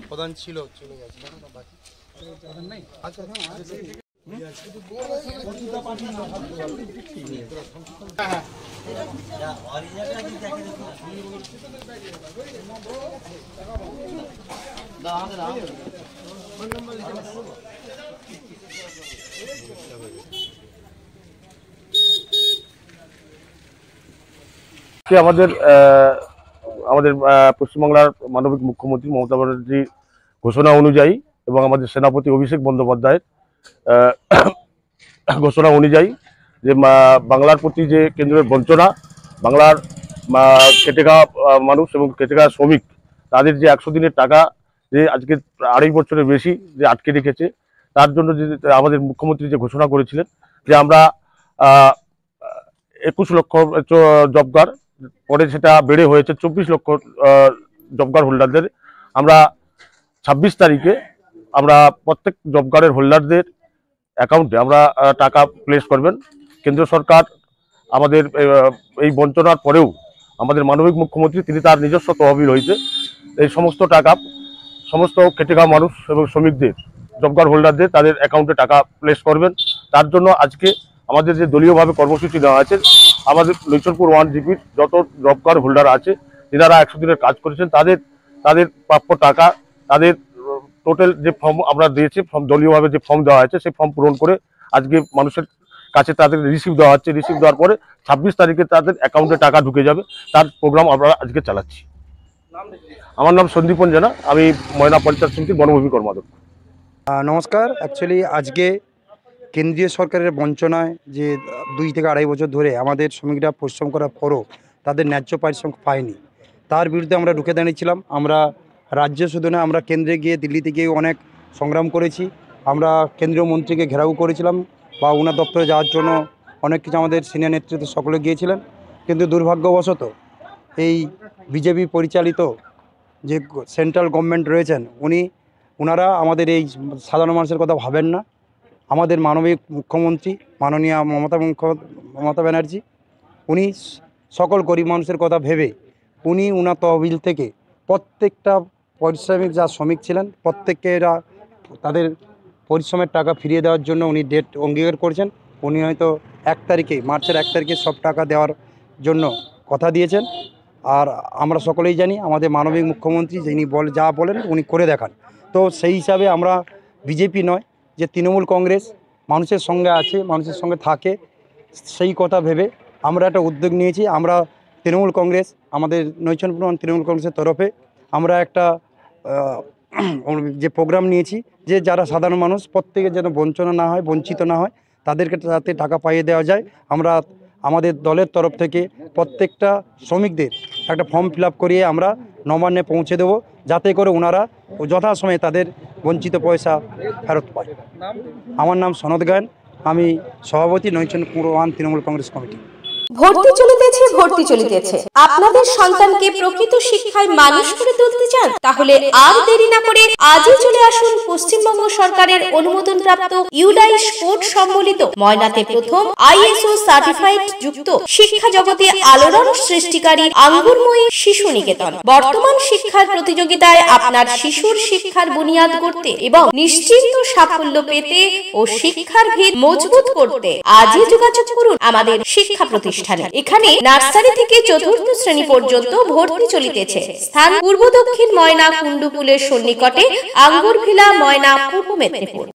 প্রধান ছিল চলে গেছে না বাকি প্রধান নাই আচ্ছা হ্যাঁ আছে আমাদের পশ্চিমবাংলার মাননীয় মুখ্যমন্ত্রী মমতা ব্যানার্জির ঘোষণা অনুযায়ী এবং আমাদের সেনাপতি অভিষেক বন্দ্যোপাধ্যায়ের ঘোষণা অনুযায়ী যে বাংলার প্রতি যে কেন্দ্রের বঞ্চনা, বাংলার খেটে খাওয়া মানুষ এবং খেটে খাওয়া শ্রমিক তাদের যে 100 দিনের টাকা যে আজকে 2.5 বছরের বেশি যে আটকে রেখেছে, তার জন্য যে আমাদের মুখ্যমন্ত্রী যে ঘোষণা করেছিলেন যে আমরা 21 লক্ষ জব কার্ড, পরে সেটা বেড়ে হয়েছে 24 লক্ষ জব কার্ড হোল্ডারদের। আমরা 26 তারিখে আমরা প্রত্যেক জব কার্ডের হোল্ডারদের অ্যাকাউন্টে আমরা টাকা প্লেস করবেন। কেন্দ্র সরকার আমাদের এই বঞ্চনার পরেও আমাদের মাননীয় মুখ্যমন্ত্রী তিনি তার নিজস্ব তহবিল হয়েছে এই সমস্ত টাকা সমস্ত খেটে খাওয়া মানুষ এবং শ্রমিকদের জব কার্ড হোল্ডারদের তাদের অ্যাকাউন্টে টাকা প্লেস করবেন। তার জন্য আজকে আমাদের যে দলীয়ভাবে কর্মসূচি দেওয়া আছে, আমাদের নৈচনপুর 1 জিপির যত জব কার্ড হোল্ডার আছে যারা 100 দিনের কাজ করেছেন তাদের প্রাপ্য টাকা, তাদের টোটাল যে ফর্ম আমরা দিয়েছি, ফর্ম দলীয়ভাবে যে ফর্ম দেওয়া আছে সেই ফর্ম পূরণ করে আজকে মানুষের কাছে তাদের রিসিভ দেওয়া হচ্ছে। রিসিভ দেওয়ার পরে 26 তারিখে তাদের অ্যাকাউন্টে টাকা ঢুকে যাবে। তার প্রোগ্রাম আমরা আজকে চালাচ্ছি। আমার নাম সন্দীপন জানা, আমি ময়না পঞ্চায়েত সমিতির বনভূমি কর্মাধ্যক্ষ। নমস্কার। অ্যাকচুয়ালি আজকে কেন্দ্রীয় সরকারের বঞ্চনায় যে 2 থেকে 2.5 বছর ধরে আমাদের শ্রমিকরা পরিশ্রম করার পরও তাদের ন্যায্য পারিশ্রমিক পায়নি, তার বিরুদ্ধে আমরা রুখে দাঁড়িয়েছিলাম। আমরা রাজ্য শুধু না, আমরা কেন্দ্রে গিয়ে দিল্লিতে গিয়ে অনেক সংগ্রাম করেছি। আমরা কেন্দ্রীয় মন্ত্রীকে ঘেরাও করেছিলাম বা ওনার দপ্তরে যাওয়ার জন্য অনেক কিছু আমাদের সিনিয়র নেতৃত্ব সকলে গিয়েছিলেন। কিন্তু দুর্ভাগ্যবশত এই বিজেপি পরিচালিত যে সেন্ট্রাল গভর্নমেন্ট রয়েছেন ওনারা আমাদের এই সাধারণ মানুষের কথা ভাবেন না। আমাদের মাননীয় মুখ্যমন্ত্রী মাননীয় মমতা ব্যানার্জি উনি সকল গরিব মানুষের কথা ভেবে উনি ওনার তহবিল থেকে প্রত্যেকটা পারিশ্রমিক যা শ্রমিক ছিলেন প্রত্যেককে তাদের পরিশ্রমের টাকা ফিরিয়ে দেওয়ার জন্য উনি ডেট অঙ্গীকার করেছেন। উনি হয়তো 1 তারিখে মার্চের 1 তারিখে সব টাকা দেওয়ার জন্য কথা দিয়েছেন। আর আমরা সকলেই জানি আমাদের মাননীয় মুখ্যমন্ত্রী যিনি যা বলেন উনি করে দেখান। তো সেই হিসাবে আমরা বিজেপি নয় যে তৃণমূল কংগ্রেস মানুষের সঙ্গে আছে, মানুষের সঙ্গে থাকে, সেই কথা ভেবে আমরা একটা উদ্যোগ নিয়েছি। আমরা তৃণমূল কংগ্রেস, আমাদের নৈচনপুর তৃণমূল কংগ্রেসের তরফে আমরা একটা যে প্রোগ্রাম নিয়েছি যে যারা সাধারণ মানুষ প্রত্যেকের যেন বঞ্চনা না হয়, বঞ্চিত না হয়, তাদেরকে যাতে টাকা পাইয়ে দেওয়া যায়। আমরা আমাদের দলের তরফ থেকে প্রত্যেকটা শ্রমিকদের একটা ফর্ম ফিল আপ করিয়ে আমরা নবান্নে পৌঁছে দেবো, যাতে করে ওনারা যথাসময়ে তাদের বঞ্চিত পয়সা ফেরত পায়। আমার নাম সনদ গায়ন, আমি সভাপতি নৈচনপুর 1 তৃণমূল কংগ্রেস কমিটি। ভর্তি চলিতেছে। আপনাদের সন্তানকে প্রকৃত শিক্ষায় মানুষ করে তুলতে চান? তাহলে আর দেরি না করে আজই চলে আসুন পশ্চিমবঙ্গ সরকারের অনুমোদনপ্রাপ্ত ইউডাইস কোড সম্বলিত ময়নাতে প্রথম ISO সার্টিফাইড যুক্ত শিক্ষা জগতে আলোড়ন সৃষ্টিকারী আঙ্গুরময়ী শিশু নিকেতন। বর্তমান শিক্ষার প্রতিযোগিতায় আপনার শিশুর শিক্ষার বুনিয়াদ করতে এবং নিশ্চিন্ত সাফল্য পেতে ও শিক্ষার ভিত মজবুত করতে আজই যোগাযোগ করুন আমাদের শিক্ষা প্রতিষ্ঠানে। এখানে নার্সারি থেকে 4র্থ শ্রেণী পর্যন্ত ভর্তি চলিতেছে। স্থান পূর্ব দক্ষিণ ময়না কুণ্ডুপুলের সন্নিকটে, আঙ্গুরভিলা, ময়না, পূর্ব মেদিনীপুর।